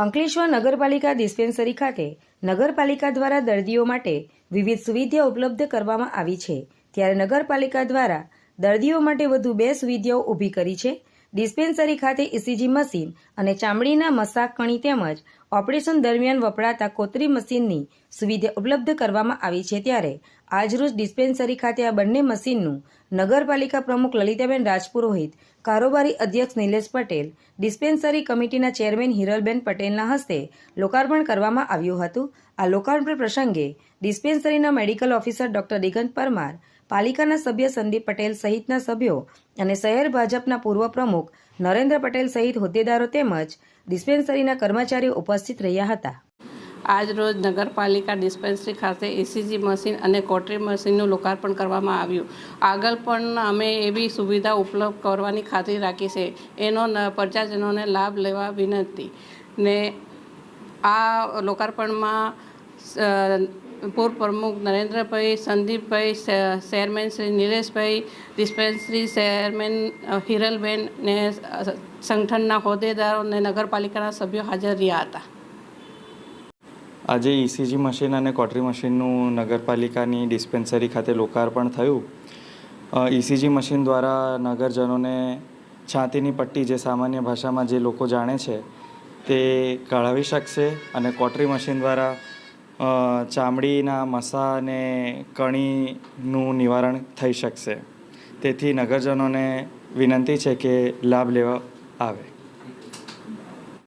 અંકલેશ્વર નગરપાલિકા ડિસ્પેન્સરી ખાતે નગરપાલિકા દ્વારા દર્દીઓ માટે વિવિધ સુવિધાઓ ઉપલબ્ધ કરવામાં આવી છે। ત્યારે નગરપાલિકા દ્વારા દર્દીઓ માટે વધુ 2 સુવિધાઓ ઊભી કરી છે। ડિસ્પેન્સરી ખાતે ઇસીજી મશીન અને ચામડીના મસાક કણી તેમજ ઓપરેશન દરમિયાન વપરાતા કોતરી મશીનની સુવિધા ઉપલબ્ધ કરવામાં આવી છે। ત્યારે આજરોજ ડિસ્પેન્સરી ખાતે આ બંને મશીનનું નગરપાલિકા પ્રમુખ લલિતાબેન રાજપુરોહિત, કારોબારી અધ્યક્ષ નિલેશ પટેલ, ડિસ્પેન્સરી કમિટીના ચેરમેન હિરલબેન પટેલના હસ્તે લોકાર્પણ કરવામાં આવ્યું હતું। આ લોકાર્પણ પ્રસંગે ડિસ્પેન્સરીના medical officer doctor Digant Parmar, પાલિકાના સભ્ય સંદીપ પટેલ સહિતના સભ્યો અને શહેર ભાજપના પૂર્વ પ્રમુખ નરેન્દ્ર પટેલ સહિત હોદ્દેદારો તેમજ ડિસ્પેન્સરીના કર્મચારીઓ ઉપસ્થિત રહ્યા હતા। આજ રોજ નગરપાલિકા ડિસ્પેન્સરી ખાતે ઇસીજી મશીન અને કોટરી મશીનનું લોકાર્પણ કરવામાં આવ્યું। આગળ પણ અમે એવી સુવિધા ઉપલબ્ધ કરવાની ખાતરી રાખી છે, એનો પ્રજાજનોને લાભ લેવા વિનંતી। ને આ લોકાર્પણમાં પૂર્વ પ્રમુખ નરેન્દ્રભાઈ, સંદીપભાઈ, ચેરમેન શ્રી નિલેશભાઈ, ડિસ્પેન્સરી ચેરમેન હિરલબેન ને સંગઠનના હોદ્દેદારો અને નગરપાલિકાના સભ્યો હાજર રહ્યા હતા। આજે ઇસીજી મશીન અને કોટરી મશીનનું નગરપાલિકાની ડિસ્પેન્સરી ખાતે લોકાર્પણ થયું। ઇસીજી મશીન દ્વારા નગરજનોને છાતીની પટ્ટી, જે સામાન્ય ભાષામાં જે લોકો જાણે છે તે કઢાવી શકશે, અને કોટરી મશીન દ્વારા ચામડીના મસા અને કણીનું નિવારણ થઈ શકશે। તેથી નગરજનોને વિનંતી છે કે લાભ લેવા આવે।